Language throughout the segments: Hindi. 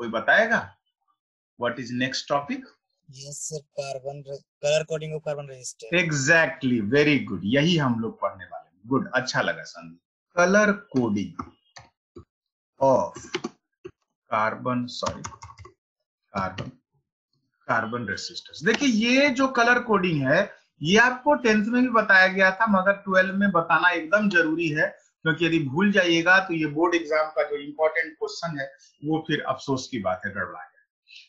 कोई बताएगा what is next topic? Yes sir, carbon colour coding of carbon register. Exactly, very good, यही हम लोग पढ़ने वाले हैं। गुड, अच्छा लगा Sandeep. Colour coding of carbon resistors. देखिए ये जो कलर कोडिंग है ये आपको 10th में भी बताया गया था, मगर 12 में बताना एकदम जरूरी है, क्योंकि यदि भूल जाइएगा तो ये बोर्ड एग्जाम का जो इंपॉर्टेंट क्वेश्चन है वो फिर अफसोस की बात है, गड़बड़ा जाए।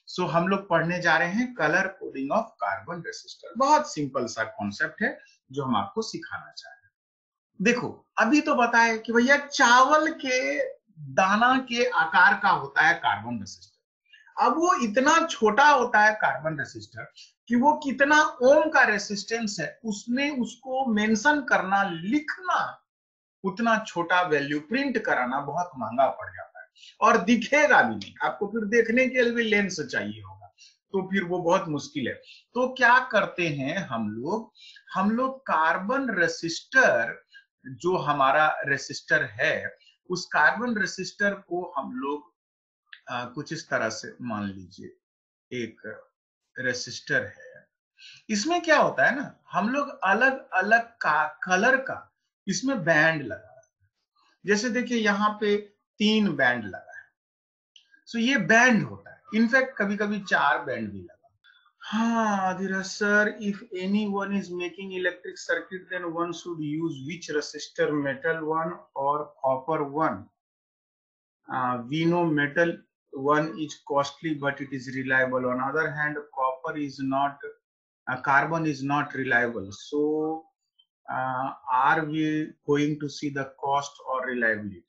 सो हम लोग पढ़ने जा रहे हैं colour coding of carbon resistor. बहुत सिंपल सा कॉन्सेप्ट है जो हम आपको सिखाना चाह रहे हैं। देखो अभी तो बताए कि भैया चावल के दाना के आकार का होता है कार्बन रेसिस्टर। अब वो इतना छोटा होता है कार्बन रेसिस्टर कि वो कितना ओम का रेसिस्टेंस है उसमें उसको मेंशन करना, लिखना, उतना छोटा वैल्यू प्रिंट कराना बहुत महंगा पड़ जाता है और दिखेगा भी नहीं आपको, फिर देखने के लिए भी लेंस चाहिए होगा, तो फिर वो बहुत मुश्किल है। तो क्या करते हैं हम लोग कार्बन रेसिस्टर, जो हमारा रेसिस्टर है, उस कार्बन रेसिस्टर को हम लोग कुछ इस तरह से मान लीजिए एक रेसिस्टर है। इसमें क्या होता है ना, हम लोग अलग अलग का कलर का इसमें बैंड लगा है। जैसे देखिए यहाँ पे 3 बैंड लगा है, सो ये बैंड होता है। इनफैक्ट कभी कभी 4 बैंड भी लगा। हाँ Dheeraj sir, if any one is making electric circuit then one should use which resistor, metal one और copper one? We know metal one is costly but it is reliable. On other hand, carbon is not reliable. So are we going to see the cost or reliability?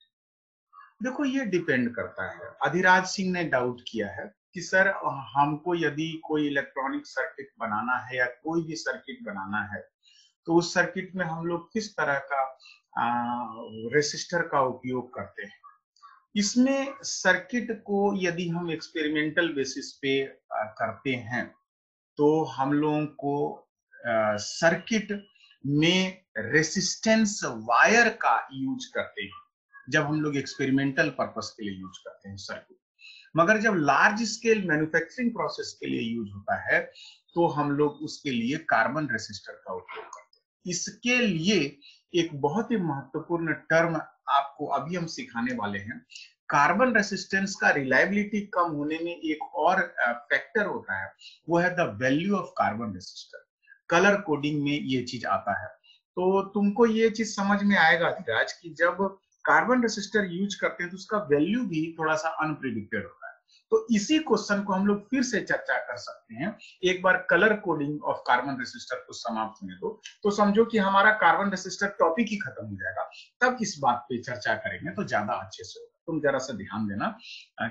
देखो ये डिपेंड करता है। अधिराज सिंह ने डाउट किया है कि सर हमको यदि कोई इलेक्ट्रॉनिक सर्किट बनाना है या कोई भी सर्किट बनाना है तो उस सर्किट में हम लोग किस तरह का रेसिस्टर का उपयोग करते हैं। इसमें सर्किट को यदि हम एक्सपेरिमेंटल बेसिस पे करते हैं तो हम लोगों को सर्किट में रेसिस्टेंस वायर का यूज करते हैं जब हम लोग एक्सपेरिमेंटल पर्पस के लिए यूज करते हैं सर्किट। मगर जब लार्ज स्केल मैन्युफैक्चरिंग प्रोसेस के लिए यूज होता है तो हम लोग उसके लिए कार्बन रेसिस्टर का उपयोग करते हैं। इसके लिए एक बहुत ही महत्वपूर्ण टर्म आपको अभी हम सिखाने वाले हैं। कार्बन रेसिस्टेंस का रिलायबिलिटी कम होने में एक और फैक्टर होता है, वो है the value of carbon resistor. Colour coding में ये चीज आता है, तो तुमको ये चीज समझ में आएगा आज कि जब कार्बन रेसिस्टर यूज करते हैं तो उसका वैल्यू भी थोड़ा सा अनप्रिडिक्टेड होता है। तो इसी क्वेश्चन को हम लोग फिर से चर्चा कर सकते हैं। एक बार colour coding of carbon resistor को समाप्त होने दो तो समझो कि हमारा कार्बन रेसिस्टर टॉपिक ही खत्म हो जाएगा, तब इस बात पे चर्चा करेंगे तो ज्यादा अच्छे से होगा। तुम जरा सा ध्यान देना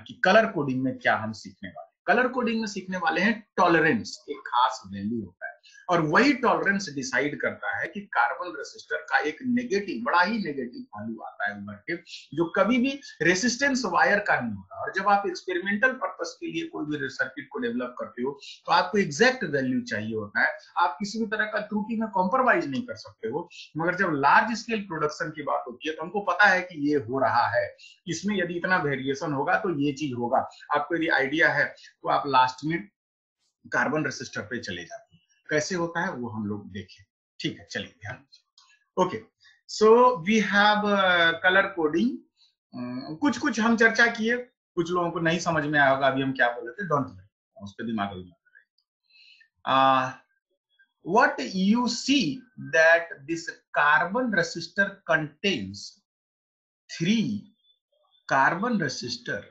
कि कलर कोडिंग में क्या हम सीखने वाले। कलर कोडिंग में सीखने वाले हैं टॉलरेंस, एक खास वैल्यू होता है और वही टॉलरेंस डिसाइड करता है कि कार्बन रेसिस्टर का एक नेगेटिव, बड़ा ही नेगेटिव वैल्यू आता है उभर के, जो कभी भी रेसिस्टेंस वायर का नहीं होता। और जब आप एक्सपेरिमेंटल पर्पस के लिए कोई भी सर्किट को डेवलप करते हो तो आपको एग्जैक्ट वैल्यू चाहिए होता है, आप किसी भी तरह का त्रुटि में कॉम्प्रोमाइज नहीं कर सकते हो। मगर जब लार्ज स्केल प्रोडक्शन की बात होती है तो हमको पता है कि ये हो रहा है, इसमें यदि इतना वेरिएशन होगा तो ये चीज होगा। आपको यदि आइडिया है तो आप लास्ट में कार्बन रेसिस्टर पे चले जाते हैं, कैसे होता है वो हम लोग देखें। ठीक है, चलिए ध्यान दीजिए। Okay, so we have colour coding. कुछ कुछ हम चर्चा किए, कुछ लोगों को नहीं समझ में आया होगा अभी हम क्या बोले थे, डोंट वरी, उस पर दिमाग लगाइए। what you see that this carbon resistor contains 3 carbon resistor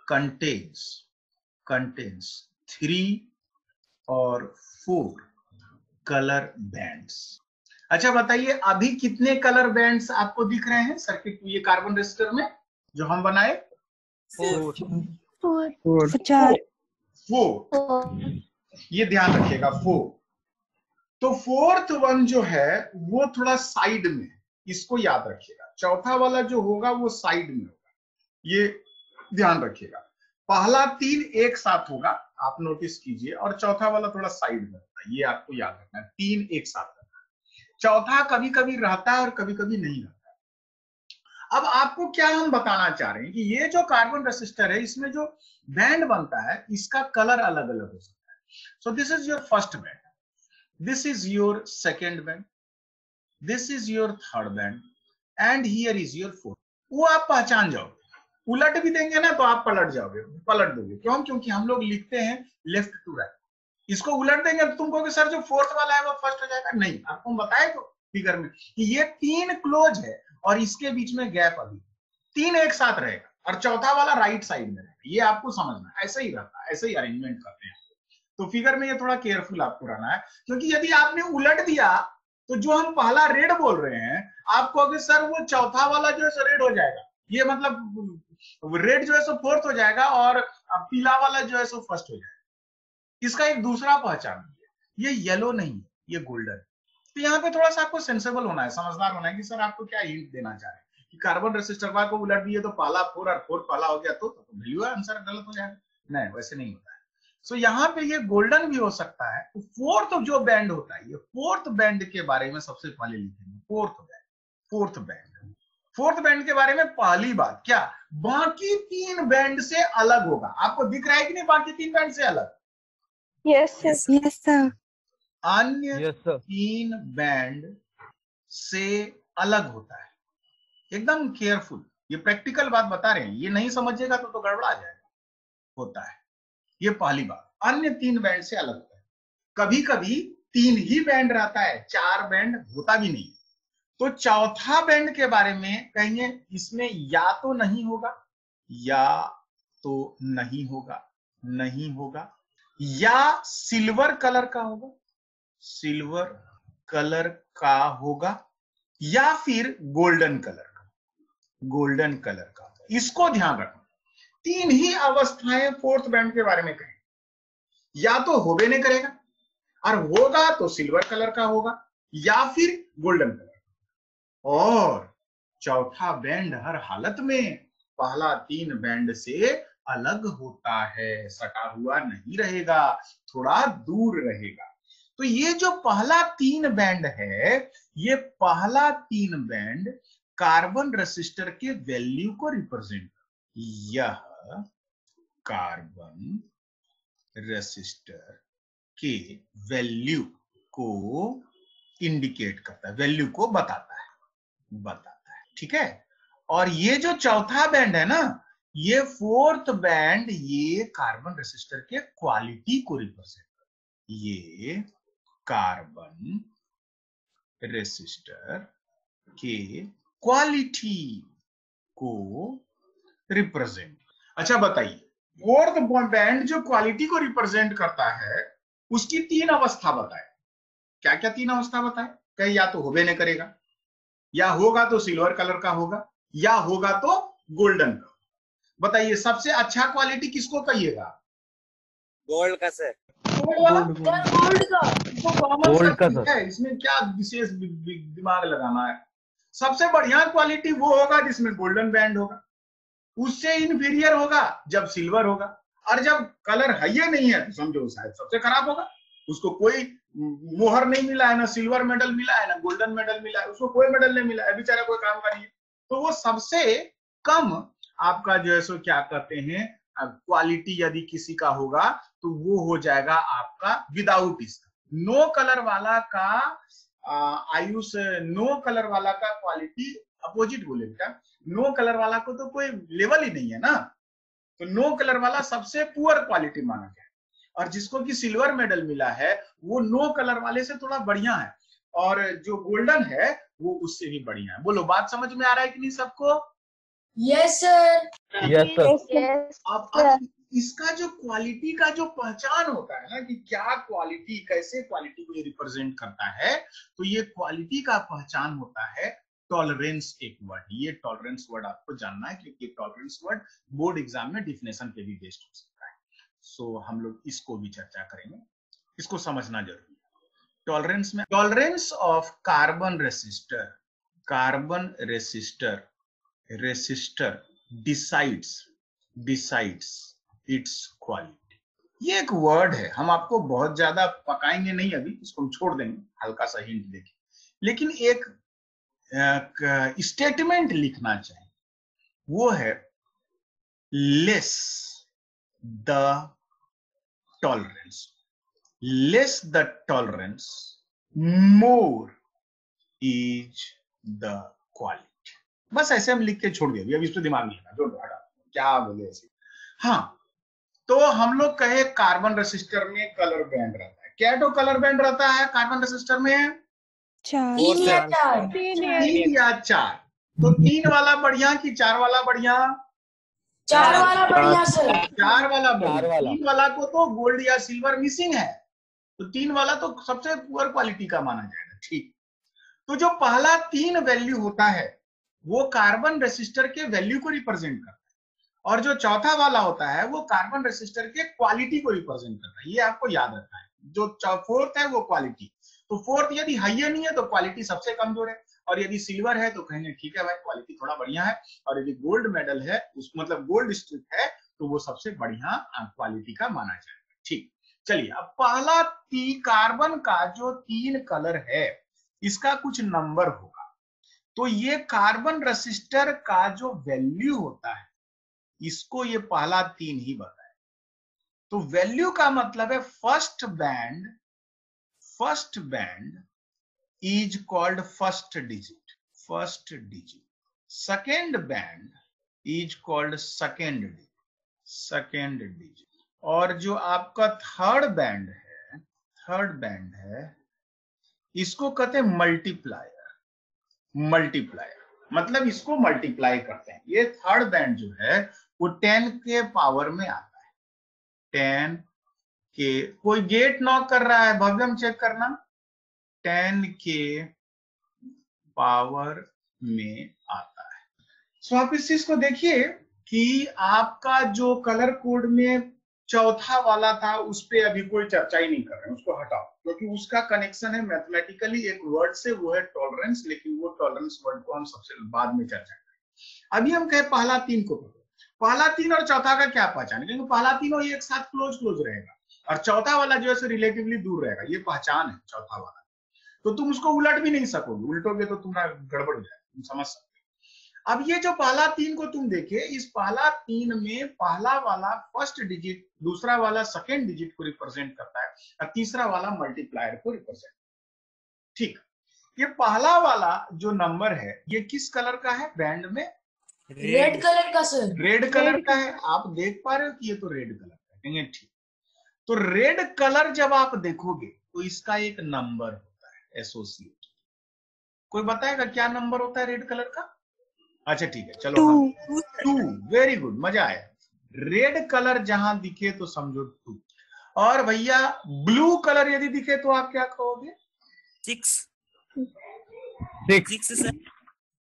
contains 3 और 4 कलर बैंड्स। अच्छा बताइए अभी कितने कलर बैंड्स आपको दिख रहे हैं सर्किट में, ये कार्बन रेसिस्टर में जो हम बनाए? 4। ये ध्यान रखिएगा 4। तो 4th वन जो है वो थोड़ा साइड में, इसको याद रखिएगा। चौथा वाला जो होगा वो साइड में होगा, ये ध्यान रखिएगा। पहला 3 एक साथ होगा, आप नोटिस कीजिए, और चौथा वाला थोड़ा साइड में होता है, ये आपको याद रखना है। 3 एक साथ रहता है, चौथा कभी कभी रहता है और कभी कभी नहीं रहता है। अब आपको क्या हम बताना चाह रहे हैं कि ये जो कार्बन रेसिस्टर है इसमें जो बैंड बनता है इसका कलर अलग अलग हो सकता है। So this is your first band, this is your second band, this is your third band and here is your fourth. वो आप पहचान जाओगे, उलट भी देंगे ना तो आप पलट जाओगे, पलट दोगे। क्यों? क्योंकि हम लोग लिखते हैं लेफ्ट टू राइट। इसको उलट देंगे तो तुम कहोगे सर जो फोर्थ वाला है वो फर्स्ट हो जाएगा। नहीं, आपको बताए तो फिगर में कि ये 3 क्लोज है और इसके बीच में गैप अभी 3 एक साथ रहेगा और चौथा वाला राइट साइड में रहेगा। ये आपको समझना है, ऐसे ही रहता है, ऐसे ही अरेंजमेंट करते हैं। तो फिगर में ये थोड़ा केयरफुल आपको रहना है, क्योंकि यदि आपने उलट दिया तो जो हम पहला रेड बोल रहे हैं आप कहोगे सर वो चौथा वाला जो है सो रेड हो जाएगा, ये मतलब रेड जो है सो फोर्थ हो जाएगा और पीला वाला जो है सो फर्स्ट हो जाएगा। इसका एक दूसरा पहचान है, ये येलो नहीं है, ये गोल्डन। तो यहाँ पे थोड़ा सा आपको सेंसेबल होना है, समझदार होना है कि सर आपको क्या हिंट देना चाह रहे हैं कि कार्बन रेसिस्टर को उलट दिए तो पहला 4 और 4 पहला हो गया तो वैल्यू आंसर गलत हो जाएगा। नहीं, वैसे नहीं होता है। सो यहाँ पे ये गोल्डन भी हो सकता है। तो फोर्थ जो बैंड होता है, ये फोर्थ बैंड के बारे में सबसे पहले लिखेंगे। फोर्थ बैंड के बारे में पहली बात क्या, बाकी 3 बैंड से अलग होगा। आपको दिख रहा है कि नहीं बाकी 3 बैंड से अलग? Yes, sir. Yes, sir. अन्य 3 बैंड से अलग होता है। एकदम केयरफुल, ये प्रैक्टिकल बात बता रहे हैं, ये नहीं समझिएगा तो गड़बड़ा जाएगा। होता है, ये पहली बात, अन्य 3 बैंड से अलग होता है। कभी कभी 3 ही बैंड रहता है, 4 बैंड होता भी नहीं। तो चौथा बैंड के बारे में कहेंगे इसमें या तो नहीं होगा, या तो नहीं होगा, नहीं होगा, या सिल्वर कलर का होगा, सिल्वर कलर का होगा, या फिर गोल्डन कलर का, गोल्डन कलर का। इसको ध्यान रखना, 3 ही अवस्थाएं फोर्थ बैंड के बारे में कहें, या तो होबे नहीं करेगा और होगा तो सिल्वर कलर का होगा या फिर गोल्डन कलर। और चौथा बैंड हर हालत में पहला 3 बैंड से अलग होता है, सटा हुआ नहीं रहेगा, थोड़ा दूर रहेगा। तो ये जो पहला 3 बैंड है, ये पहला 3 बैंड कार्बन रेसिस्टर के वैल्यू को रिप्रेजेंट, यह कार्बन रेसिस्टर के वैल्यू को इंडिकेट करता है, वैल्यू को बताता है, ठीक है। और ये जो चौथा बैंड है ना, ये फोर्थ बैंड, ये कार्बन रेसिस्टर के क्वालिटी को रिप्रेजेंट करता है, ये कार्बन रेसिस्टर के क्वालिटी को रिप्रेजेंट। अच्छा बताइए, फोर्थ बैंड जो क्वालिटी को रिप्रेजेंट करता है उसकी 3 अवस्था बताए। क्या क्या 3 अवस्था बताए? कहीं या तो होबे नहीं करेगा, या होगा तो सिल्वर कलर का होगा, या होगा तो गोल्डन का। बताइए सबसे अच्छा क्वालिटी किसको कहिएगा? गोल्ड का सर। गोल्ड का है, इसमें क्या विशेष दिमाग लगाना है। सबसे बढ़िया क्वालिटी वो होगा जिसमें गोल्डन बैंड होगा, उससे इनफीरियर होगा जब सिल्वर होगा, और जब कलर है ही नहीं है तो समझो शायद सबसे खराब होगा। उसको कोई मोहर नहीं मिला है, ना सिल्वर मेडल मिला है, ना गोल्डन मेडल मिला है, उसको कोई मेडल नहीं मिला है, बेचारा कोई काम का नहीं है। तो वो सबसे कम आपका जो है सो क्या कहते हैं क्वालिटी यदि किसी का होगा तो वो हो जाएगा आपका विदाउट इसका। नो कलर वाला का आयुष, नो कलर वाला का क्वालिटी अपोजिट बोले क्या, नो कलर वाला को तो कोई लेवल ही नहीं है ना, तो नो कलर वाला सबसे पुअर क्वालिटी माना गया। और जिसको कि सिल्वर मेडल मिला है वो नो कलर वाले से थोड़ा बढ़िया है, और जो गोल्डन है वो उससे भी बढ़िया है। बोलो बात समझ में आ रहा है कि नहीं सबको? Yes, sir. Yes, sir. Yes. अब इसका जो क्वालिटी का जो पहचान होता है ना कि क्या क्वालिटी, कैसे क्वालिटी को ये रिप्रेजेंट करता है, तो ये क्वालिटी का पहचान होता है टॉलरेंस एक वर्ड। ये टॉलरेंस वर्ड आपको जानना है क्योंकि टॉलरेंस वर्ड बोर्ड एग्जाम में डिफिनेशन पे भी बेस्ड हो सकता है। सो हम लोग इसको भी चर्चा करेंगे, इसको समझना जरूरी है। टॉलरेंस में, tolerance of carbon resistor, carbon resistor decides it's quality. ये एक वर्ड है, हम आपको बहुत ज्यादा पकाएंगे नहीं अभी, इसको हम छोड़ देंगे, हल्का सा हिंट देके। लेकिन एक स्टेटमेंट लिखना चाहिए वो है less the tolerance, less the tolerance more is the quality. बस ऐसे हम लिख के छोड़ दिया, अब इस पे दिमाग नहीं लगा, जोड़ दो, हटा, क्या बोले ऐसे। हाँ, तो हम लोग कहे कार्बन रेसिस्टर में कलर बैंड रहता है, क्या तो कलर बैंड रहता है कार्बन रेसिस्टर में? तीन या चार। तीन या चार। तो 3 वाला बढ़िया कि 4 वाला बढ़िया? 4 वाला बढ़िया सर। 4 वाला बढ़िया। 3 वाला को तो गोल्ड या सिल्वर मिसिंग है, तो 3 वाला तो सबसे पुअर क्वालिटी का माना जाएगा। ठीक, तो जो पहला 3 वैल्यू होता है वो कार्बन रेसिस्टर के वैल्यू को रिप्रेजेंट करता है, और जो चौथा वाला होता है वो कार्बन रेसिस्टर के क्वालिटी को रिप्रेजेंट करता है। ये आपको याद रखना है। जो फोर्थ है वो क्वालिटी, तो फोर्थ यदि हाई नहीं है तो क्वालिटी सबसे कमजोर है, और यदि सिल्वर है तो कहेंगे ठीक है भाई क्वालिटी थोड़ा बढ़िया है, और यदि गोल्ड मेडल है उस मतलब गोल्ड स्ट्रिप है तो वो सबसे बढ़िया क्वालिटी का माना जाएगा। ठीक, चलिए अब पहला कार्बन का जो 3 कलर है इसका कुछ नंबर होगा, तो ये कार्बन रेसिस्टर का जो वैल्यू होता है इसको ये पहला 3 ही बताए। तो वैल्यू का मतलब है first band is called first digit, second band is called second digit, और जो आपका थर्ड बैंड है इसको कहते हैं मल्टीप्लायर, मतलब इसको मल्टीप्लाई करते हैं। ये थर्ड बैंड जो है वो 10 के पावर में आता है, 10 के। कोई गेट नॉक कर रहा है, भव्यम चेक करना, 10 के पावर में आता है। सो आप इस चीज को देखिए कि आपका जो कलर कोड में चौथा वाला था उस पे अभी कोई चर्चा ही नहीं कर रहे हैं, उसको हटाओ, क्योंकि उसका कनेक्शन है मैथमेटिकली एक वर्ड से, वो है टॉलरेंस, लेकिन वो टॉलरेंस वर्ड को हम सबसे बाद में चर्चा करेंगे। अभी हम कहे पहला 3 को, पहला 3 और चौथा का क्या पहचान है, क्योंकि पहला 3 एक साथ क्लोज रहेगा और चौथा वाला जो है रिलेटिवली दूर रहेगा, ये पहचान है चौथा वाला। तो तुम उसको उलट भी नहीं सकोगे, उल्टोगे तो तुम्हारा गड़बड़ हो जाएगा, तुम समझ सकते हो। अब ये जो पहला 3 को तुम देखे, इस पहला 3 में पहला वाला फर्स्ट डिजिट, दूसरा वाला सेकेंड डिजिट को रिप्रेजेंट करता है और तीसरा वाला मल्टीप्लायर को रिप्रेजेंट। ठीक, ये पहला वाला जो नंबर है ये किस कलर का है बैंड में? रेड कलर का सर। रेड कलर का है, आप देख पा रहे हो कि ये तो रेड कलर का है। ठीक, तो रेड कलर जब आप देखोगे तो इसका एक नंबर होता है एसोसिएट। कोई बताएगा क्या नंबर होता है रेड कलर का? अच्छा ठीक है, चलो 2। वेरी गुड, मजा आया। रेड कलर जहां दिखे तो समझो 2, और भैया ब्लू कलर यदि दिखे तो आप क्या कहोगे? 6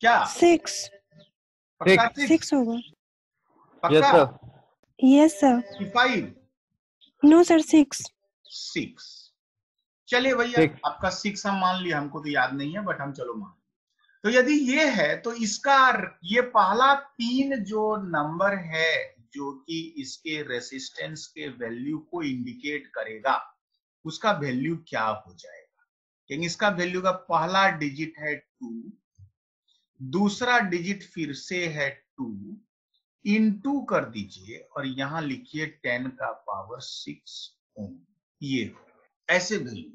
क्या 6 पक्का? 6 होगा। पक्का? Yes sir. 5? No sir 6। चलिए भैया आपका 6 हम मान लिया, हमको तो याद नहीं है बट हम चलो मान। तो यदि ये है तो इसका ये पहला 3 जो नंबर है जो कि इसके रेसिस्टेंस के वैल्यू को इंडिकेट करेगा, उसका वैल्यू क्या हो जाएगा? क्योंकि इसका वैल्यू का पहला डिजिट है 2, दूसरा डिजिट फिर से है 2, इनटू कर दीजिए और यहां लिखिए 10 का पावर 6 ओम। ये ऐसे वैल्यू,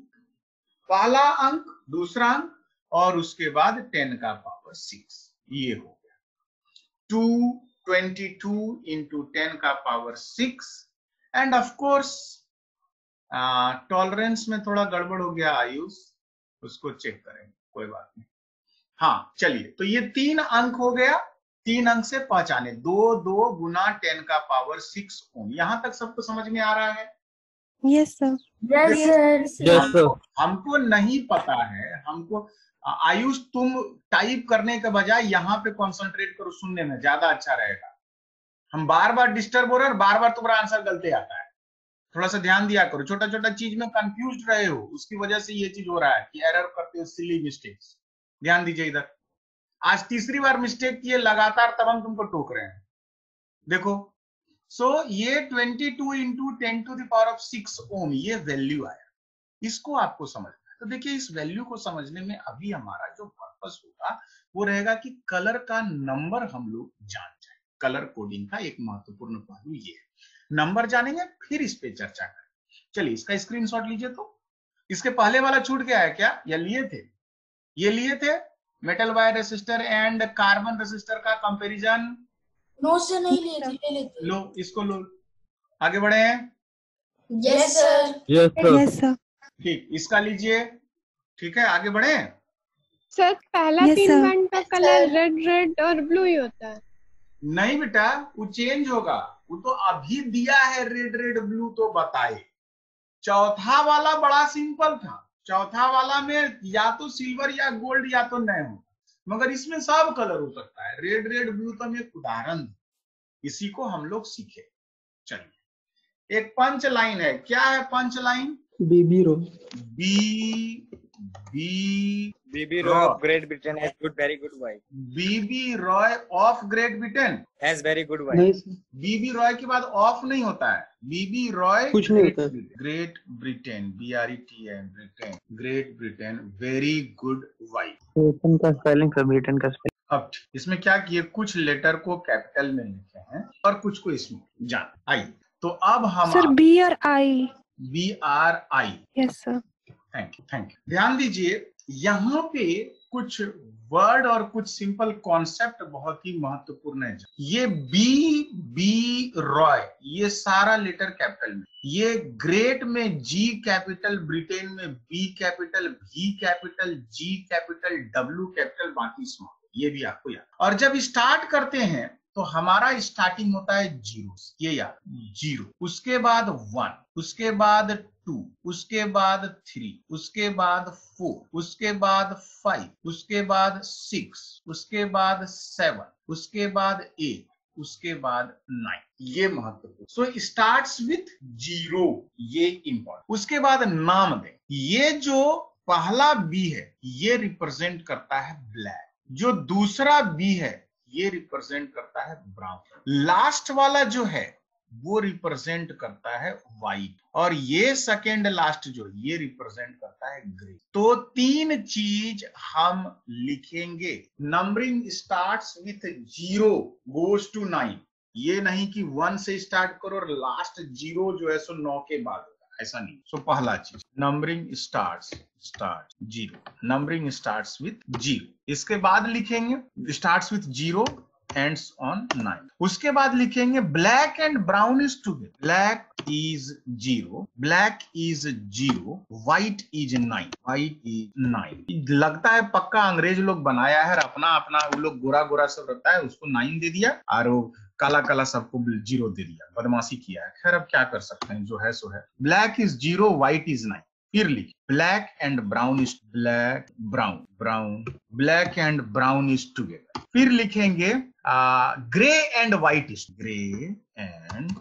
पहला अंक, दूसरा अंक और उसके बाद 10 का पावर 6, ये हो गया 222 इंटू 10 का power 6। End of course tolerance में थोड़ा गड़बड़ हो गया आयुष, उसको चेक करेंगे, कोई बात नहीं। हाँ चलिए, तो ये 3 अंक हो गया, 3 अंक से पहचाने 2 गुना 10 का पावर 6 ओम। यहां तक सबको समझ में आ रहा है? Yes sir. Yes sir. हमको नहीं पता है, हमको आयुष तुम टाइप करने के बजाय यहाँ पे कंसंट्रेट करो, सुनने में ज्यादा अच्छा रहेगा। हम बार बार डिस्टर्ब हो रहे हैं, बार बार तुम्हारा आंसर गलती आता है, थोड़ा सा ध्यान दिया करो। छोटा छोटा चीज में कंफ्यूज रहे हो, उसकी वजह से ये चीज हो रहा है कि एरर करते हो, सिली मिस्टेक्स। ध्यान दीजिए इधर, आज तीसरी बार मिस्टेक किए लगातार, तब हम तुमको टोक रहे हैं। देखो, सो ये 22 into 10 to the power of 6 ohm ये वैल्यू आया, इसको आपको समझना है। तो देखिए इस वैल्यू को समझने में अभी हमारा जो पर्पस होगा वो रहेगा कि कलर का नंबर हम लोग जान जाए। कलर कोडिंग का एक महत्वपूर्ण पहलू ये है, नंबर जानेंगे फिर इस पे चर्चा करें। चलिए इसका स्क्रीनशॉट लीजिए। तो इसके पहले वाला छूट गया है क्या, या लिए थे? ये लिए थे metal wire resistor and carbon resistor का कंपैरिजन? नो सर, नहीं लिए थे, ले लेते। लो इसको लो, आगे बढ़े हैं। Yes sir. Yes, sir. ठीक, इसका लीजिए। ठीक है, आगे बढ़े। सर पहला Yes, तीन sir. बैंड का कलर रेड रेड और ब्लू ही होता है। नहीं बेटा, वो चेंज होगा, वो तो अभी दिया है रेड रेड ब्लू तो बताए। चौथा वाला बड़ा सिंपल था, चौथा वाला में या तो सिल्वर या गोल्ड या तो नए हो, मगर इसमें सब कलर हो सकता है। रेड रेड ब्लू तो एक उदाहरण, इसी को हम लोग सीखे। चलिए एक पंच लाइन है, क्या है punch line? BB Roy. BB Roy of Great Britain has good, very good wife. BB Roy of great Britain Has very good wife. नहीं sir, बीबी रॉय के बाद ऑफ नहीं होता है, बीबी रॉय कुछ नहीं होता है। Great Britain, BRETN Britain, great Britain, very good wife. Britain का स्पेलिंग सर, ब्रिटेन का स्पेलिंग। अब इसमें क्या किए, कुछ लेटर को कैपिटल में लिखे हैं और कुछ को इसमें जान आई। तो अब हम Sir, B or I? BRI, Yes, sir. Thank you thank you. ध्यान दीजिए यहाँ पे कुछ वर्ड और कुछ सिंपल कॉन्सेप्ट बहुत ही महत्वपूर्ण है। ये बी रॉय, ये सारा लेटर कैपिटल में, ये ग्रेट में G कैपिटल, ब्रिटेन में B capital, V capital, G capital, W capital, बाकी स्मॉल, ये भी आपको याद। और जब स्टार्ट करते हैं तो हमारा स्टार्टिंग होता है जीरो, ये याद, जीरो, उसके बाद 1, उसके बाद 2, उसके बाद 3, उसके बाद 4, उसके बाद 5, उसके बाद 6, उसके बाद 7, उसके बाद 8, उसके बाद 9। ये महत्वपूर्ण। सो स्टार्ट्स विथ जीरो, ये इंपॉर्टेंट। उसके बाद नाम दें। ये जो पहला बी है ये रिप्रेजेंट करता है ब्लैक, जो दूसरा बी है ये रिप्रेजेंट करता है ब्राउन, लास्ट वाला जो है वो रिप्रेजेंट करता है व्हाइट, और ये सेकेंड लास्ट जो ये रिप्रेजेंट करता है ग्रे। तो 3 चीज हम लिखेंगे। Numbering starts with 0 goes to 9, ये नहीं कि 1 से स्टार्ट करो और लास्ट 0 जो है सो 9 के बाद होगा, ऐसा नहीं। सो पहला चीज numbering start 0, numbering starts with 0। इसके बाद लिखेंगे स्टार्ट्स विथ 0 एंड्स ऑन 9। उसके बाद लिखेंगे black and brown is together, black is 0, black is 0, white is 9, white is 9। लगता है पक्का अंग्रेज लोग बनाया है, अपना अपना वो लोग गोरा गोरा सब रहता है, उसको 9 दे दिया और वो काला काला सबको 0 दे दिया, बदमाशी किया है। खैर अब क्या कर सकते हैं, जो है सो है। Black is 0, white is 9। फिर लिख black and brown is, black brown, brown, black and brown is together. फिर लिखेंगे grey and white is, grey and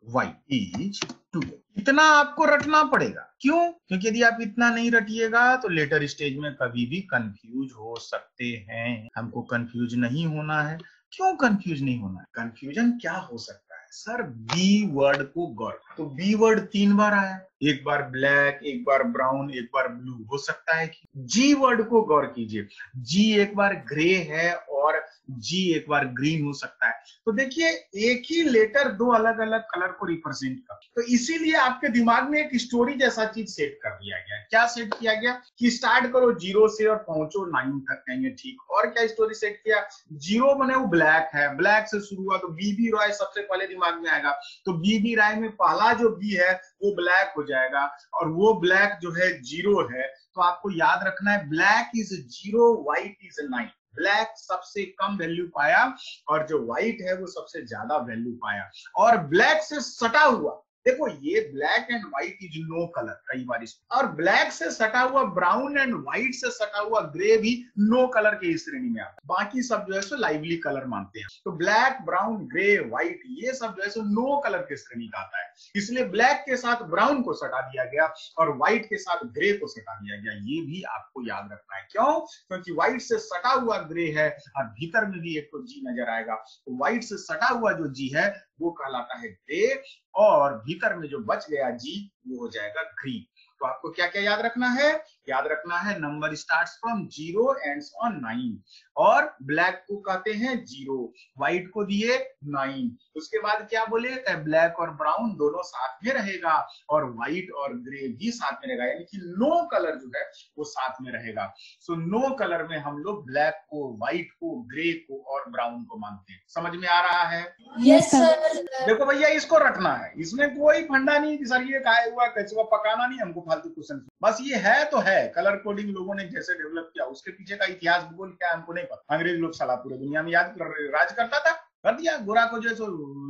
white is together. इतना आपको रटना पड़ेगा। क्यों? क्योंकि यदि आप इतना नहीं रटिएगा तो लेटर स्टेज में कभी भी कंफ्यूज हो सकते हैं। हमको कंफ्यूज नहीं होना है। क्यों कंफ्यूज नहीं होना है? कंफ्यूजन क्या हो सकता है सर? बी वर्ड को गौर, तो बी वर्ड 3 बार आया, एक बार ब्लैक, एक बार ब्राउन, एक बार ब्लू। हो सकता है कि जी वर्ड को गौर कीजिए, जी एक बार ग्रे है और जी एक बार ग्रीन हो सकता है। तो देखिए एक ही लेटर 2 अलग अलग कलर को रिप्रेजेंट कर, तो इसीलिए आपके दिमाग में एक स्टोरी जैसा चीज सेट कर दिया गया। क्या सेट किया गया कि स्टार्ट करो 0 से और पहुंचो 9 तक, कहेंगे ठीक। और क्या स्टोरी सेट किया? 0 बने वो ब्लैक है, ब्लैक से शुरू हुआ तो बीबी रॉय सबसे पहले दिमाग में आएगा, तो बीबी रॉय में पहला जो बी है वो ब्लैक हो जाएगा, और वो ब्लैक जो है 0 है। तो आपको याद रखना है black is 0, white is 9। Black सबसे कम वैल्यू पाया और जो व्हाइट है वो सबसे ज्यादा वैल्यू पाया। और ब्लैक से सटा हुआ, देखो ये black and white is no colour, कई बार इसमें, और ब्लैक से सटा हुआ ब्राउन एंड व्हाइट से सटा हुआ ग्रे भी नो कलर के इस श्रेणी में आता है। बाकी सब जो है सो लाइवली कलर मानते हैं। तो ब्लैक, ब्राउन, ग्रे, व्हाइट ये सब जो है सो नो कलर के श्रेणी का आता है। इसलिए ब्लैक के साथ ब्राउन को सटा दिया गया और व्हाइट के साथ ग्रे को सटा दिया गया। ये भी आपको याद रखना है। क्यों? क्योंकि व्हाइट से सटा हुआ ग्रे है और भीतर में भी एक तो जी नजर आएगा, तो व्हाइट से सटा हुआ जो जी है वो कहलाता है ग्रे, और भीतर में जो बच गया जी वो हो जाएगा ग्रीन। तो आपको क्या क्या याद रखना है? याद रखना है number starts from 0 ends on 9 और ब्लैक को कहते हैं 0, व्हाइट को दिए 9। उसके बाद क्या बोले? ब्लैक और ब्राउन दोनों साथ में रहेगा और व्हाइट और ग्रे भी साथ में रहेगा, यानी कि नो कलर जो है वो साथ में रहेगा। सो नो कलर में हम लोग ब्लैक को, व्हाइट को, ग्रे को और ब्राउन को मानते हैं। समझ में आ रहा है? Yes sir. देखो भैया, इसको रटना है, इसमें कोई फंडा नहीं कि सर ये खाया हुआ कचुआ पकाना नहीं, हमको फालतू क्वेश्चन। बस ये है तो है, कलर कोडिंग लोगों ने जैसे डेवलप किया उसके पीछे का इतिहास भूगोल क्या है हमको नहीं पता। अंग्रेज लोग साला पूरे दुनिया में राज करता था, कर दिया, गोरा को जो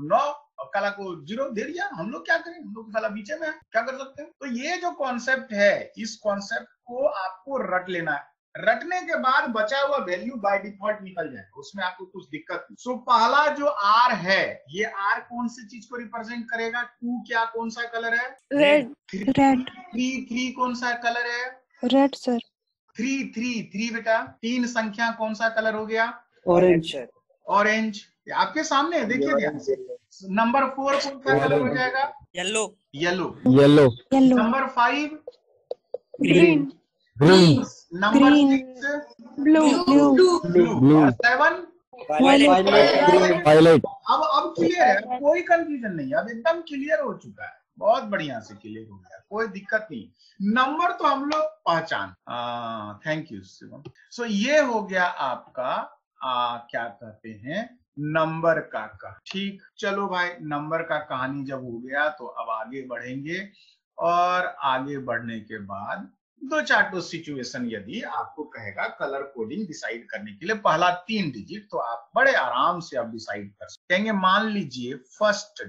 9 और काला को 0 दे दिया। हम लोग क्या करें? हम लोग साला बीचे में है, क्या कर सकते हैं? तो ये जो कॉन्सेप्ट है, इस कॉन्सेप्ट को आपको रट लेना है। रटने के बाद बचा हुआ वैल्यू बाय डिफॉल्ट निकल जाएगा, उसमें आपको कुछ दिक्कत नहीं। सो पहला जो आर है, ये आर कौन सी चीज को रिप्रेजेंट करेगा? 2 क्या कौन सा कलर है? रेड। रेड। 3 कौन सा कलर है? Red sir. 3 बेटा 3 संख्या कौन सा कलर हो गया? ऑरेंज। ऑरेंज आपके सामने है, देखिए ध्यान से। नंबर 4 कौन सा कलर हो जाएगा? Yellow. Yellow. Yellow. Yellow. Number 5 green. Green. Number Green. 6 blue. Blue. और 7 वायलेट। अब क्लियर है, कोई कंफ्यूजन नहीं, अब एकदम क्लियर हो चुका है, बहुत बढ़िया से क्लियर हो गया, कोई दिक्कत नहीं। नंबर तो हम लोग पहचान। Thank you Shivam. सो ये हो गया आपका क्या कहते हैं, नंबर का। ठीक, चलो भाई, नंबर का कहानी जब हो गया तो अब आगे बढ़ेंगे। और आगे बढ़ने के बाद 2-4 सिचुएशन यदि आपको कहेगा कलर कोडिंग डिसाइड करने के लिए पहला 3 डिजिट, तो आप बड़े आराम से आप डिसाइड कर सकते हैं। मान लीजिए फर्स्ट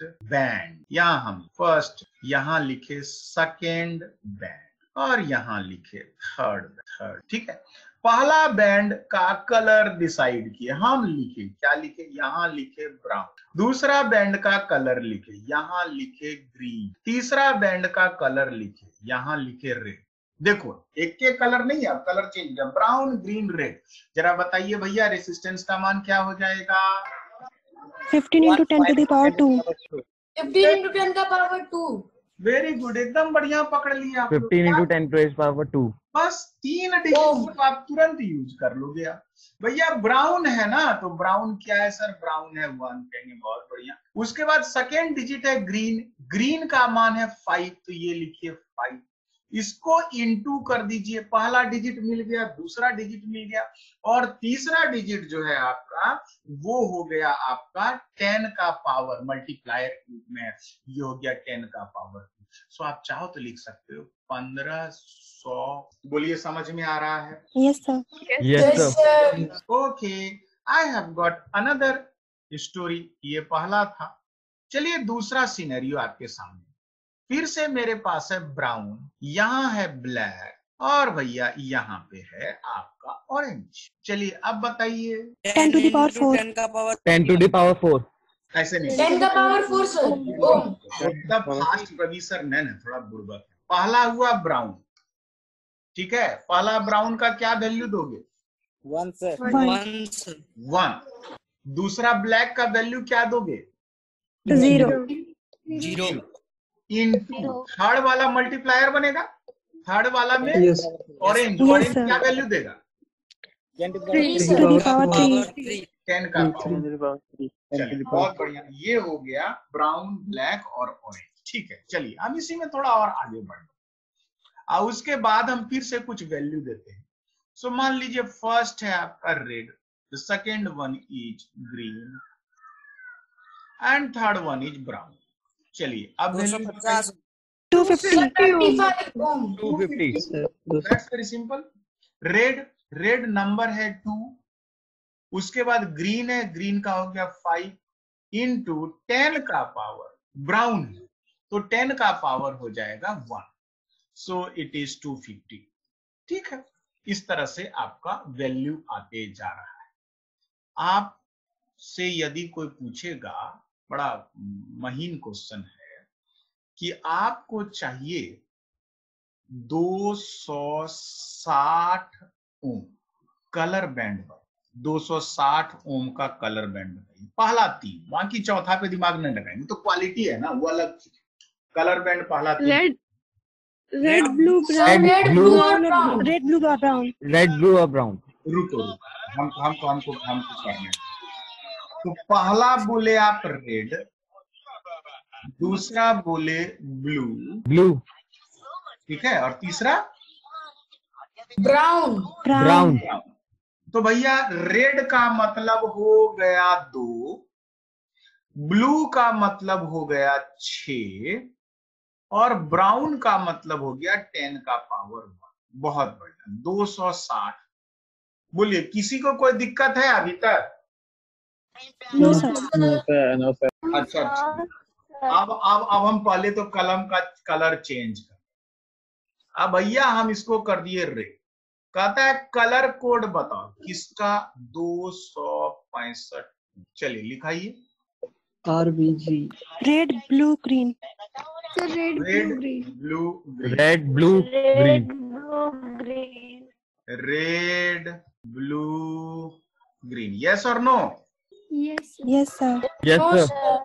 बैंड, यहाँ हम फर्स्ट, यहाँ लिखे सेकेंड बैंड और यहाँ लिखे थर्ड। ठीक है, पहला बैंड का कलर डिसाइड किए, हम लिखे, क्या लिखे? यहाँ लिखे ब्राउन। दूसरा बैंड का कलर लिखे, यहाँ लिखे ग्रीन। तीसरा बैंड का कलर लिखे, यहाँ लिखे रेड। देखो एक के कलर नहीं है, कलर चेंज किया, ब्राउन ग्रीन रेड। जरा बताइए भैया, रेसिस्टेंस का मान क्या हो जाएगा? 15 into 10 to the power 2. 15 into 10 का पावर 2। वेरी गुड, एकदम बढ़िया पकड़ लिया आप लोग। 15 into 10 raised power 2. बस 3 डिजिट को आप तुरंत यूज कर लोगे। भैया ब्राउन है ना, तो ब्राउन क्या है सर? ब्राउन है 1, कहेंगे बहुत बढ़िया। उसके बाद सेकेंड डिजिट है ग्रीन का मान है 5, तो ये लिखिए 5। इसको इनटू कर दीजिए, पहला डिजिट मिल गया, दूसरा डिजिट मिल गया और तीसरा डिजिट जो है आपका वो हो गया आपका 10 का पावर मल्टीप्लायर में, ये हो गया 10 का पावर। सो आप चाहो तो लिख सकते हो 1500। बोलिए, समझ में आ रहा है? Yes sir. Yes sir. Okay, I have got another story. ये पहला था, चलिए दूसरा सिनेरियो आपके सामने। फिर से मेरे पास है ब्राउन, यहाँ है ब्लैक और भैया यहाँ पे है आपका ऑरेंज। चलिए अब बताइए। 10 to the power 4. 10 to the power 4. ऐसे नहीं, 10 का पावर 4 सर। एकदम फास्ट रवि सर ने थोड़ा बुर्बक। पहला हुआ ब्राउन, ठीक है, पहला ब्राउन का क्या वैल्यू दोगे? 1 सर। 1। दूसरा ब्लैक का वैल्यू क्या दोगे? 0. इनटू थर्ड वाला मल्टीप्लायर बनेगा, थर्ड वाला में Yes. Orange, Yes, orange sir. क्या वैल्यू देगा? 10 to the 3 To sir. the power 3. 10 का 10 power. to the power 3. 10 to चलिए the power बहुत बढ़िया, ये हो गया ब्राउन, ब्लैक और ऑरेंज। ठीक है, चलिए हम इसी में थोड़ा और आगे बढ़े और उसके बाद हम फिर से कुछ वैल्यू देते हैं। सो मान लीजिए फर्स्ट है आपका red, the second one is green and third one is brown. चलिए अब 250। 250. 35 ओम। 250. That's very simple. Red number है 2, उसके बाद ग्रीन है, ग्रीन का हो गया 5 इंटू 10 का पावर ब्राउन है, तो 10 का पावर हो जाएगा 1, सो इट इज 250। ठीक है, इस तरह से आपका वैल्यू आते जा रहा है। आप से यदि कोई पूछेगा, बड़ा महीन क्वेश्चन है कि आपको चाहिए 260 ओम कलर बैंड, 260 ओम का कलर बैंड बताइए। पहला 3, बाकी चौथा पे दिमाग नहीं लगाएंगे, तो क्वालिटी है ना वो अलग चीज। कलर बैंड पहला 3, red. Red, blue, brown. Red, Red, blue, blue or brown? Red, blue or brown. red, blue or brown. रुको हमको करना है। तो पहला बोले आप रेड, दूसरा बोले ब्लू, Blue, ठीक है, और तीसरा Brown. brown. तो भैया रेड का मतलब हो गया 2, ब्लू का मतलब हो गया 6 और ब्राउन का मतलब हो गया 10 का पावर 1। बहुत बढ़िया, 260। बोलिए, किसी को कोई दिक्कत है अभी तक? No, sir. No, sir. अच्छा, अब हम पहले तो कलम का कलर चेंज कर। अब भैया हम इसको कर दिए रेड। कहता है कलर कोड बताओ किसका? 265। चलिए लिखाइए। RBG. Red, blue, green. Red, blue, Red, blue, green. Red, blue, green. Yes और no? Yes, sir. Yes, No, sir. sir.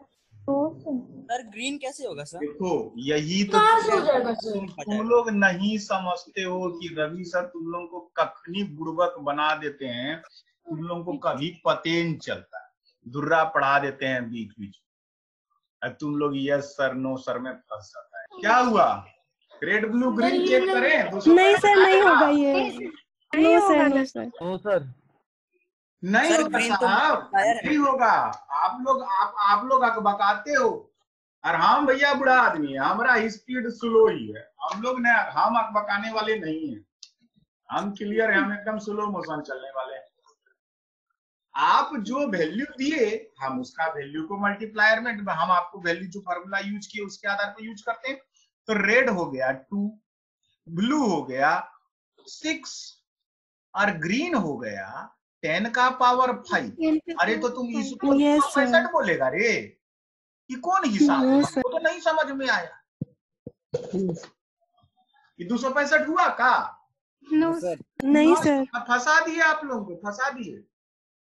Sir green कैसे होगा सर? देखो यही तो कहाँ से हो जाएगा सर? तुम लोग नहीं समझते हो कि रवि सर तुम लोगों को कखनी बुड़बक बना देते हैं, तुम लोगों को कभी पते नहीं चलता, दुर्रा पढ़ा देते हैं बीच बीच। अब तुम लोग यस सर नो सर में फंस जाता है। क्या हुआ? रेड ब्लू ग्रीन चेक करें? नहीं सर, नहीं होगा ये। No, sir. No, sir. No, sir. नहीं सर, होगा green तो साहब, multiplier है। नहीं होगा। आप लोग अकबकाते हो और हम भैया बुढ़ा आदमी है, हमारा स्पीड स्लो ही है। हम लोग ने हम अकबकाने वाले नहीं है, हम क्लियर है, हम एकदम स्लो मोशन चलने वाले हैं। आप जो वैल्यू दिए हम उसका वैल्यू को मल्टीप्लायर में हम आपको वैल्यू जो फार्मूला यूज किए उसके आधार पर यूज करते हैं। तो रेड हो गया 2, ब्लू हो गया 6 और ग्रीन हो गया 10 का पावर 5। अरे तो तुम इसको Yes, 265 बोलेगा रे? ये कौन हिसाब है? No, sir. वो तो नहीं समझ में आया। ये 265 हुआ का? सर नहीं सर। फंसा दिए आप लोगों को, फंसा दिए।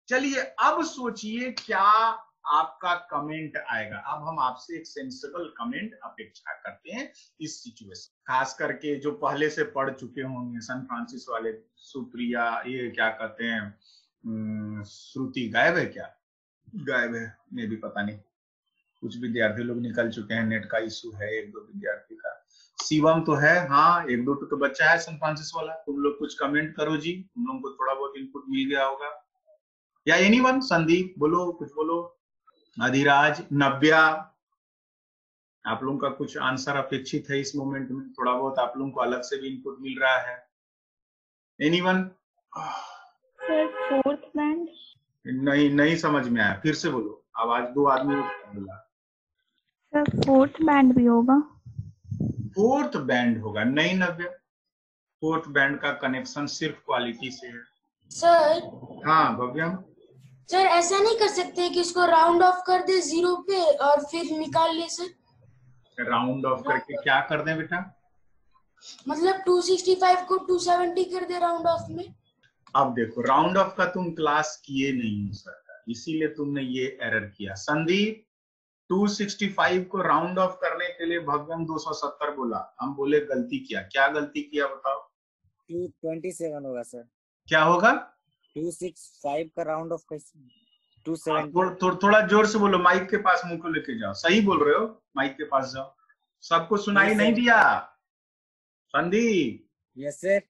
चलिए अब सोचिए क्या आपका कमेंट आएगा। अब हम आपसे एक सेंसिबल कमेंट अपेक्षा करते हैं इस सिचुएशन, खास करके जो पहले से पढ़ चुके होंगे, सन फ्रांसिस वाले, सुप्रिया, ये क्या कहते हैं, श्रुति गायब है क्या? गायब है, मैं भी पता नहीं। कुछ विद्यार्थी लोग निकल चुके हैं, नेट का इशू है, 1-2 विद्यार्थी का। शिवम तो है, हाँ 1-2 तो बच्चा है सन फ्रांसिस वाला। तुम लोग कुछ कमेंट करो जी, तुम लोगों को थोड़ा बहुत इनपुट मिल गया होगा। या एनीवन? संदीप बोलो, कुछ बोलो। अधिराज, नव्या, आप लोगों का कुछ आंसर अपेक्षित है इस मोमेंट में। थोड़ा बहुत आप लोगों को अलग से भी इनपुट मिल रहा है। एनीवन? Fourth band. नहीं समझ में आया, फिर से बोलो। आवाज 2 आदमी बोला। सर फोर्थ बैंड भी होगा। फोर्थ बैंड होगा? नहीं नव्या, फोर्थ बैंड का कनेक्शन सिर्फ क्वालिटी से है। सर हाँ भव्यम? सर ऐसा नहीं कर सकते कि इसको राउंड ऑफ कर दे 0 पे और फिर निकाल ले सर? राउंड ऑफ करके क्या कर दें बेटा? मतलब 265 को 270 कर दे राउंड ऑफ में। अब देखो, राउंड ऑफ का तुम क्लास किए नहीं हो सकता, इसीलिए तुमने ये एरर किया। संदीप, 265 को राउंड ऑफ करने के लिए भव्यम 270 बोला, हम बोले गलती किया। क्या गलती किया बताओ? 227 होगा सर। क्या होगा? 265 का राउंड ऑफ कैसे? 270। थोड़ा जोर से बोलो, माइक के पास मुंह को लेके जाओ। सही बोल रहे हो, माइक के पास जाओ। सबको सुनाई नहीं दिया? Sandeep yes sir.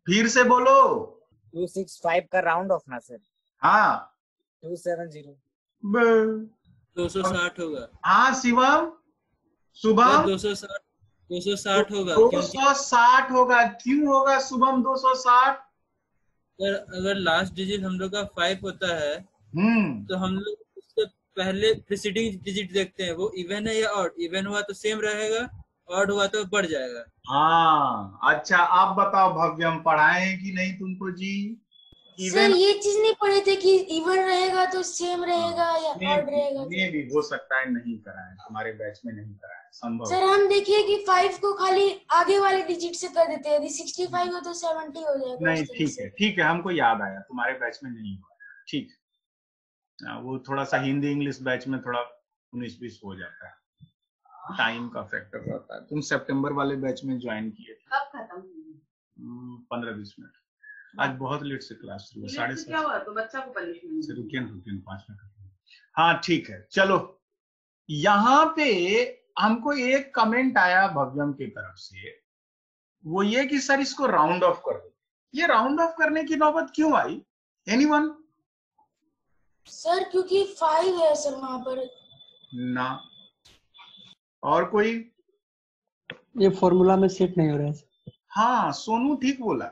फिर से बोलो। 265 का राउंड ऑफ ना सर? हाँ 270। 260 होगा। हाँ शिवम, शुभम? 260 होगा। 260 होगा। क्यों होगा शुभम 260? अगर लास्ट डिजिट हम लोग का 5 होता है तो हम लोग उससे पहले प्रीसीडिंग डिजिट देखते हैं वो इवन है या ऑड। इवन हुआ तो सेम रहेगा, ऑड हुआ तो बढ़ जाएगा। हाँ अच्छा, आप बताओ भव्यम, पढ़ाए कि नहीं तुमको जी? सर ये चीज नहीं पढ़े थे कि इवन रहेगा तो सेम रहेगा या ऑड रहेगा। ये भी हो सकता है नहीं कराए, हमारे बैच में नहीं कराए, संभव। सर हम देखिए कि 5 को खाली आगे वाले डिजिट से कर देते हैं, यदि 65 हो तो 70 हो जाएगा। नहीं ठीक है, हमको याद आया, तुम्हारे बैच में नहीं हुआ। ठीक, वो थोड़ा सा हिंदी इंग्लिश बैच में थोड़ा 19-20 हो जाता है। टाइम का फैक्टर रहता है। तुम सितंबर वाले बैच में ज्वाइन किए थे। कब खत्म? 15-20 मिनट। आज बहुत लेट से क्लास शुरू हुआ, 7:30। क्या हुआ तो बच्चा को पनिशमेंट? रुकिए 5 मिनट। हाँ ठीक है, चलो यहाँ पे हमको एक कमेंट आया भव्यम की तरफ से, वो ये कि सर इसको राउंड ऑफ कर दो। ये राउंड ऑफ करने की नौबत क्यों आई? एनीवन? सर क्योंकि 5 है सर वहां पर ना। और कोई? ये फॉर्मूला में सेट नहीं हो रहा है। हाँ सोनू ठीक बोला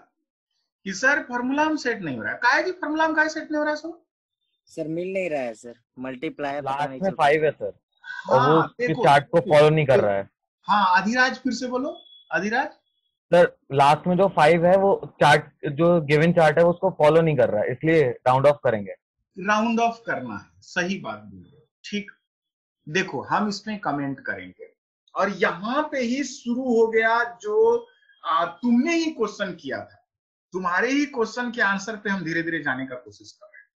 कि सर फॉर्मूला में सेट नहीं हो रहा है। काहे जी फॉर्मूला में काहे सेट नहीं हो रहा है सोनू? सर मिल नहीं रहा है सर, मल्टीप्लायर पता लास्ट नहीं में चल 5 है सर, और हाँ, वो देखो, चार्ट को फॉलो नहीं कर रहा है। हाँ अधिराज फिर से बोलो। अधिराज सर लास्ट में जो 5 है वो चार्ट, जो गिवन चार्ट है उसको फॉलो नहीं कर रहा है, इसलिए राउंड ऑफ करेंगे। राउंड ऑफ करना है, सही बात बोल रहे हो। ठीक, देखो हम इसमें कमेंट करेंगे और यहाँ पे ही शुरू हो गया जो तुमने ही क्वेश्चन किया था। तुम्हारे ही क्वेश्चन के आंसर पे हम धीरे धीरे जाने का कोशिश कर रहे हैं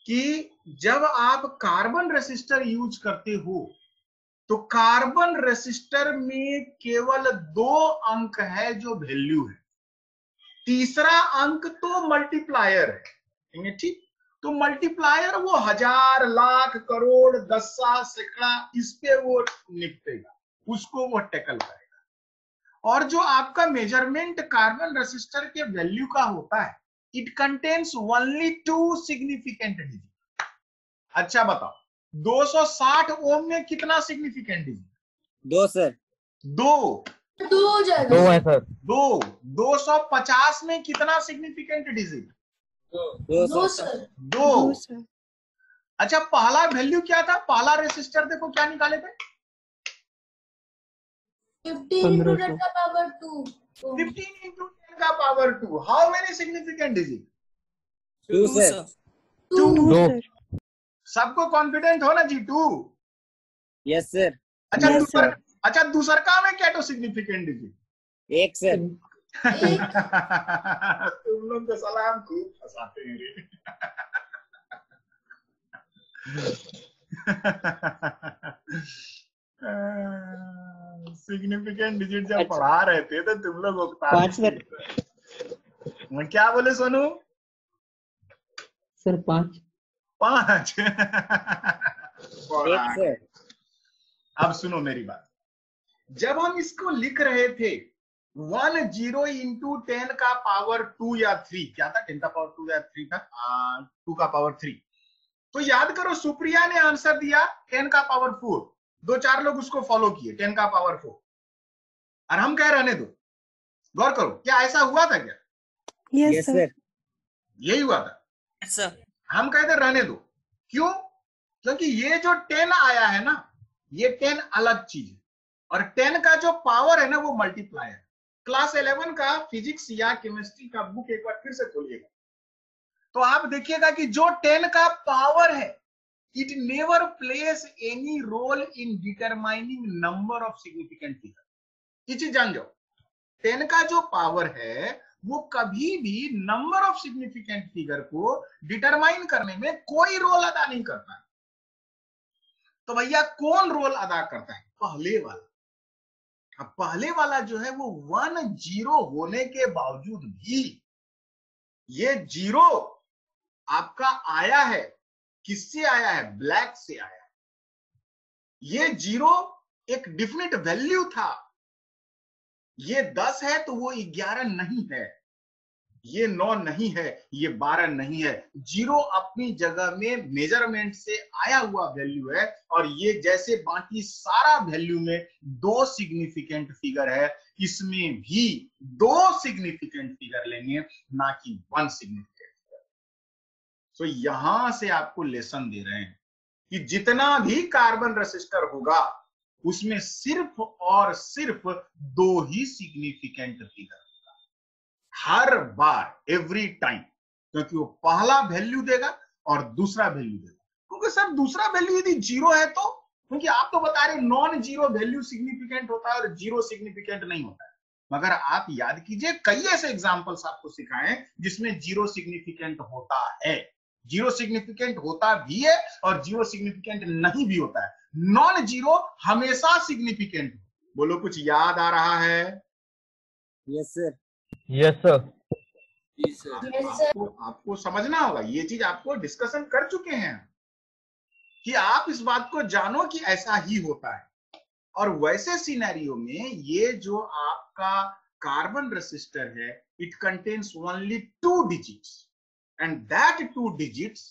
कि जब आप कार्बन रेसिस्टर यूज करते हो तो कार्बन रेसिस्टर में केवल 2 अंक है जो वैल्यू है, तीसरा अंक तो मल्टीप्लायर है। ठीक, तो मल्टीप्लायर वो 1000, लाख, करोड़, दसा, सैकड़ा, इस पे वो निपटेगा, उसको वो टैकल करेगा। और जो आपका मेजरमेंट कार्बन रेसिस्टर के वैल्यू का होता है, it contains only 2 significant digit. अच्छा बताओ 260 ओम में कितना सिग्निफिकेंट डिजिट? 2 सर। 2 हो जाएगा। 2 है सर। 2 250 में कितना सिग्निफिकेंट डिजिट? 2 सर। 2। अच्छा पहला वैल्यू क्या था? पहला रेसिस्टर देखो क्या निकाले थे? 15 into 10 का पावर 2। 15 into 10 का power 2। How many significant digit? 2 sir. 2। सबको कॉन्फिडेंट हो ना जी? 2। Yes sir. अच्छा दूसर का में क्या तो सिग्निफिकेंट डिजिट? 1 सर। तुम लोग को सलाम खूब फंसाते हैं रे। सिग्निफिकेंट डिजिट जब पढ़ा रहे थे तो तुम लोग उकता मैं क्या बोले सोनू? सर 5। अब सुनो मेरी बात, जब हम इसको लिख रहे थे 10 into 10 का पावर 2 या 3, क्या था? 10 का पावर 2 या 3 था? 2 का पावर 3। तो याद करो सुप्रिया ने आंसर दिया 10 का पावर 4, 2-4 लोग उसको फॉलो किए 10 का पावर 4, और हम कह रहने दो। गौर करो, क्या ऐसा हुआ था क्या? Yes sir. यही हुआ था सर। हम कहते रहने दो। क्यों? क्योंकि ये जो 10 आया है ना, ये 10 अलग चीज है, और 10 का जो पावर है ना वो मल्टीप्लायर। क्लास 11 का फिजिक्स या केमिस्ट्री का बुक एक बार फिर से खोलिएगा तो आप देखिएगा कि जो 10 का पावर है, it never plays any role in determining number of significant figure. ये चीज जान जाओ, 10 का जो पावर है वो कभी भी नंबर ऑफ सिग्निफिकेंट फिगर को डिटरमाइन करने में कोई रोल अदा नहीं करता है। तो भैया कौन रोल अदा करता है? पहले वाला। अब पहले वाला जो है वो 10 होने के बावजूद भी ये 0 आपका आया है, किससे आया है? ब्लैक से आया है। ये 0 एक डिफिनिट वैल्यू था। ये 10 है तो वो 11 नहीं है, ये 9 नहीं है, ये 12 नहीं है। 0 अपनी जगह में मेजरमेंट से आया हुआ वैल्यू है, और ये जैसे बाकी सारा वैल्यू में 2 सिग्निफिकेंट फिगर है, इसमें भी 2 सिग्निफिकेंट फिगर लेंगे, ना कि 1 सिग्निफिकेंट फिगर। तो यहां से आपको लेसन दे रहे हैं कि जितना भी कार्बन रेसिस्टर होगा उसमें सिर्फ और सिर्फ 2 ही सिग्निफिकेंट फिगर होगा हर बार, एवरी टाइम, क्योंकि वो पहला वैल्यू देगा और दूसरा वैल्यू देगा। क्योंकि सर दूसरा वैल्यू यदि 0 है तो, क्योंकि आप तो बता रहे नॉन 0 वैल्यू सिग्निफिकेंट होता है और 0 सिग्निफिकेंट नहीं होता है, मगर आप याद कीजिए कई ऐसे एग्जांपल्स आपको सिखाएं जिसमें 0 सिग्निफिकेंट होता है, 0 सिग्निफिकेंट होता भी है और 0 सिग्निफिकेंट नहीं भी होता है। नॉन जीरो हमेशा सिग्निफिकेंट। बोलो कुछ याद आ रहा है? Yes sir. Yes sir. आपको समझना होगा, ये चीज आपको डिस्कशन कर चुके हैं कि आप इस बात को जानो कि ऐसा ही होता है। और वैसे सिनेरियो में ये जो आपका कार्बन रेसिस्टर है, it contains only 2 digits and that 2 digits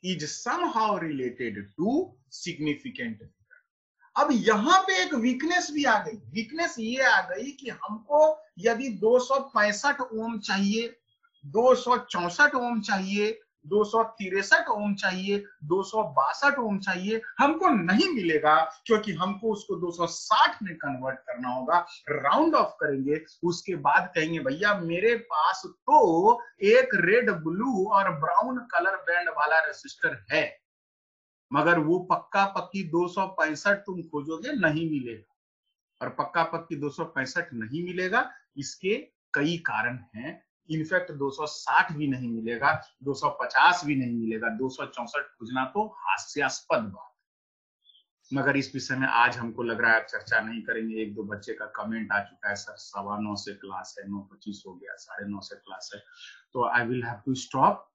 is somehow related to significant figure। अब यहां पे एक वीकनेस भी आ गई। वीकनेस ये आ गई कि हमको यदि 265 ओम चाहिए, 264 ओम चाहिए, 263 ओम चाहिए, 262 ओम चाहिए, हमको नहीं मिलेगा, क्योंकि हमको उसको 260 में कन्वर्ट करना होगा। राउंड ऑफ करेंगे, उसके बाद कहेंगे भैया मेरे पास तो एक रेड, ब्लू और ब्राउन कलर बैंड वाला रेसिस्टर है, मगर वो पक्का पक्की 265 तुम खोजोगे, नहीं मिलेगा। और पक्का पक्की 265 नहीं मिलेगा, इसके कई कारण हैं। इनफैक्ट 260 भी नहीं मिलेगा, 250 भी नहीं मिलेगा, 264 खोजना तो हास्यास्पद बात। मगर इस विषय में आज हमको लग रहा है चर्चा नहीं करेंगे। 1-2 बच्चे का कमेंट आ चुका है, सर 9:15 से क्लास है, 9:25 हो गया, 9:30 से क्लास है, तो I will have to stop.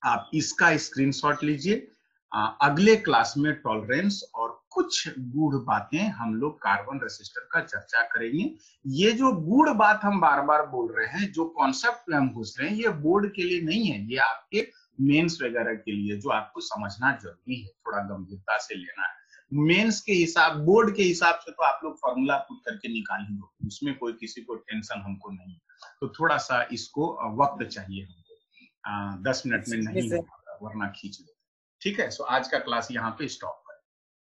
आप इसका स्क्रीनशॉट लीजिए। अगले क्लास में टॉलरेंस और कुछ गूढ़ बातें हम लोग कार्बन रेसिस्टर का चर्चा करेंगे। ये जो गूढ़ बात हम बार बार बोल रहे हैं, जो कॉन्सेप्ट में हम घुस रहे हैं, ये बोर्ड के लिए नहीं है, ये आपके मेंस वगैरह के लिए, जो आपको समझना जरूरी है, थोड़ा गंभीरता से लेना है। मेंस के हिसाब, बोर्ड के हिसाब से तो आप लोग फॉर्मूला पुट करके निकाल ही दो, उसमें कोई किसी को टेंशन हमको नहीं है। तो थोड़ा सा इसको वक्त चाहिए हमको, 10 मिनट में नहीं होगा, वरना खींच दो। ठीक है, सो आज का क्लास यहाँ पे स्टॉप।